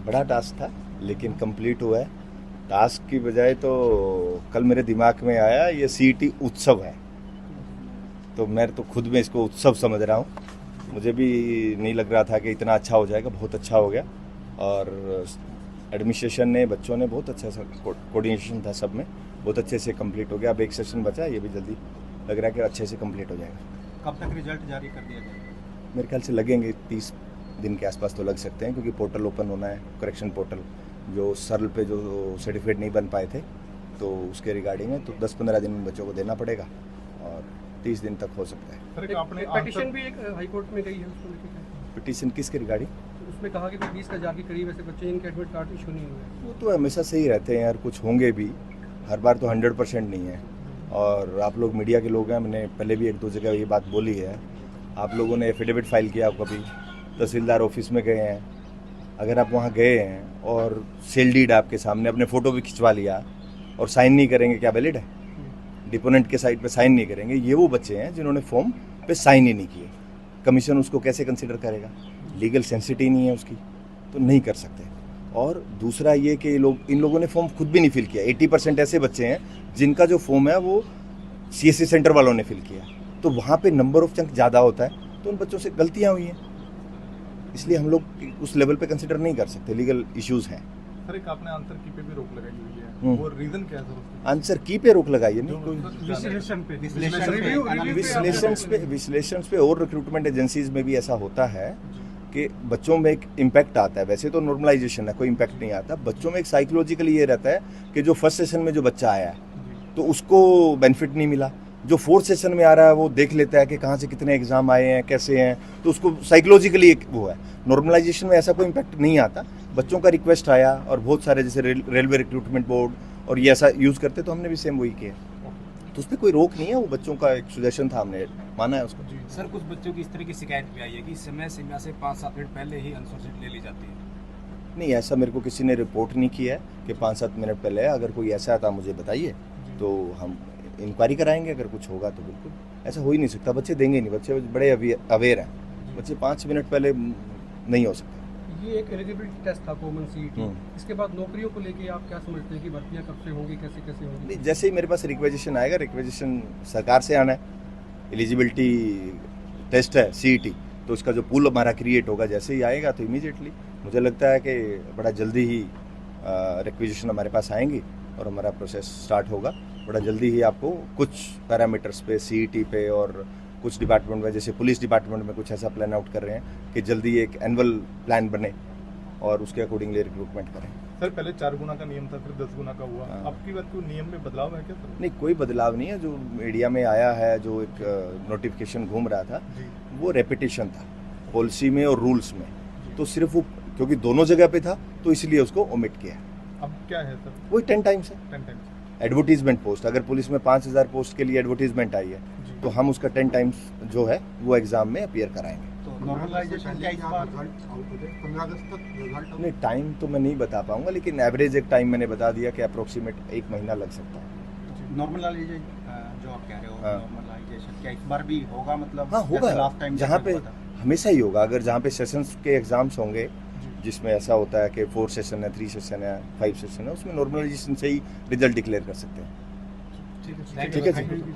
बड़ा टास्क था लेकिन कंप्लीट हुआ है। टास्क की बजाय तो कल मेरे दिमाग में आया ये सीईटी उत्सव है, तो मैं तो खुद में इसको उत्सव समझ रहा हूँ। मुझे भी नहीं लग रहा था कि इतना अच्छा हो जाएगा, बहुत अच्छा हो गया। और एडमिनिस्ट्रेशन ने, बच्चों ने बहुत अच्छा सा कोऑर्डिनेशन था सब में, बहुत अच्छे से कंप्लीट हो गया। अब एक सेशन बचा, ये भी जल्दी लग रहा है कि अच्छे से कंप्लीट हो जाएगा। कब तक रिजल्ट जारी कर दिया जाएगा? मेरे ख्याल से लगेंगे 30 दिन के आसपास तो लग सकते हैं, क्योंकि पोर्टल ओपन होना है, करेक्शन पोर्टल जो सरल पे जो सर्टिफिकेट नहीं बन पाए थे तो उसके रिगार्डिंग है, तो 10-15 दिन में बच्चों को देना पड़ेगा और 30 दिन तक हो सकता है। सर आपने पिटीशन भी एक हाई कोर्ट में गई है, उसको लेकर पिटीशन किसके रिगार्डिंग? उसमें कहा कि 20,000 के करीब ऐसे बच्चे जिनके एडमिट कार्ड इशू नहीं हुए। वो तो हमेशा सही रहते हैं यार, कुछ होंगे भी, हर बार तो 100% नहीं है। और आप लोग मीडिया के लोग हैं, मैंने पहले भी 1-2 जगह ये बात बोली है। आप लोगों ने एफिडेविट फाइल किया कभी, तहसीलदार ऑफिस में गए हैं, अगर आप वहाँ गए हैं और सेल डीड आपके सामने, अपने फ़ोटो भी खिंचवा लिया और साइन नहीं करेंगे, क्या वैलिड है? डिपोनेंट के साइड पे साइन नहीं करेंगे, ये वो बच्चे हैं जिन्होंने फॉर्म पे साइन ही नहीं किए। कमीशन उसको कैसे कंसिडर करेगा? लीगल सेंसिटिव नहीं है उसकी, तो नहीं कर सकते। और दूसरा ये कि इन लोगों ने फॉर्म खुद भी नहीं फिल किया। 80% ऐसे बच्चे हैं जिनका जो फॉर्म है वो सीएससी सेंटर वालों ने फिल किया, तो वहाँ पे नंबर ऑफ चंक ज़्यादा होता है, तो उन बच्चों से गलतियाँ हुई हैं, इसलिए हम लोग उस लेवल पे कंसिडर नहीं कर सकते, लीगल इश्यूज हैं। सर एक आपने आंसर की पे भी रोक लगाई हुई है, वो रीजन क्या है सर? आंसर की पे रोक लगाई है, नहीं कोई विश्लेषण पे और रिक्रूटमेंट एजेंसीज में भी ऐसा होता है कि बच्चों में एक इम्पैक्ट आता है। वैसे तो नॉर्मलाइजेशन है, कोई इम्पैक्ट नहीं आता, बच्चों में एक साइकोलॉजिकली ये रहता है कि जो फर्स्ट सेशन में जो बच्चा आया है तो उसको बेनिफिट नहीं मिला, जो फोर्थ सेशन में आ रहा है वो देख लेता है कि कहाँ से कितने एग्जाम आए हैं, कैसे हैं, तो उसको साइकोलॉजिकली एक वो है। नॉर्मलाइजेशन में ऐसा कोई इम्पैक्ट नहीं आता। बच्चों का रिक्वेस्ट आया और बहुत सारे जैसे रेलवे रिक्रूटमेंट बोर्ड और ये ऐसा यूज़ करते, तो हमने भी सेम वही किया, तो उस पर कोई रोक नहीं है। वो बच्चों का एक सुजेशन था, हमने माना है उसको। सर कुछ बच्चों की इस तरह की शिकायत भी आई है कि समय सीमा से 5-7 मिनट पहले ही आंसर शीट ले ली जाती है। नहीं, ऐसा मेरे को किसी ने रिपोर्ट नहीं किया है कि 5-7 मिनट पहले है। अगर कोई ऐसा आता मुझे बताइए तो हम इंक्वायरी कराएंगे, अगर कुछ होगा तो बिल्कुल। ऐसा हो ही नहीं सकता, बच्चे देंगे नहीं, बच्चे बड़े अवेयर हैं, बच्चे 5 मिनट पहले नहीं हो सकता। ये एक एलिजिबिलिटी टेस्ट था, कॉमन सीईटी। इसके बाद नौकरियों को लेके आप क्या समझते हैं कि भर्तियां कब से होंगी, कैसे कैसे होंगी? नहीं, जैसे ही मेरे पास रिक्वेजिशन आएगा, रिक्वेजिशन सरकार से आना है, एलिजिबिलिटी टेस्ट है सीईटी, तो उसका जो पूल हमारा क्रिएट होगा, जैसे ही आएगा तो इमीडिएटली मुझे लगता है कि बड़ा जल्दी ही रिक्वेजिशन हमारे पास आएंगी और हमारा प्रोसेस स्टार्ट होगा। बड़ा जल्दी ही आपको कुछ पैरामीटर्स पे, सीईटी पे और कुछ डिपार्टमेंट में, जैसे पुलिस डिपार्टमेंट में कुछ ऐसा प्लान आउट कर रहे हैं कि जल्दी एक एनुअल प्लान बने और उसके अकॉर्डिंगली रिक्रूटमेंट करें। सर पहले 4 गुना का नियम था, फिर 10 गुना का हुआ। अब की बात कोई नियम में बदलाव है क्या सर? नहीं, कोई बदलाव नहीं है। जो मीडिया में आया है, जो एक नोटिफिकेशन घूम रहा था, वो रेपिटेशन था पॉलिसी में और रूल्स में, तो सिर्फ वो क्योंकि दोनों जगह पे था तो इसलिए उसको ओमिट किया। अब क्या है सर? वही 10 टाइम्स है। 10 टाइम्स एडवर्टीजमेंट पोस्ट, अगर पुलिस में 5000 पोस्ट के लिए एडवर्टीजमेंट आई है तो हम उसका 10 टाइम्स जो है वो एग्जाम में अपीयर कराएंगे। तो नॉर्मलाइजेशन क्या इस बार 15 अगस्त तक रिजल्ट? नहीं, टाइम तो मैं नहीं बता पाऊंगा, लेकिन एवरेज एक टाइम मैंने बता दिया कि अप्रोक्सीमेट 1 महीना लग सकता है। नॉर्मलाइजेशन जो आप कह रहे हो, हाँ। नॉर्मलाइजेशन क्या इस बार भी होगा? मतलब हाँ, होगा। लास्ट टाइम जहाँ पे हमेशा ही होगा, अगर जहाँ पे सेशंस के एग्जाम्स होंगे जिसमें ऐसा होता है कि 4 सेशन है, 3 सेशन है, 5 सेशन है, उसमें नॉर्मलाइजेशन से ही रिजल्ट डिक्लेयर कर सकते हैं। ठीक है ठीक है जी।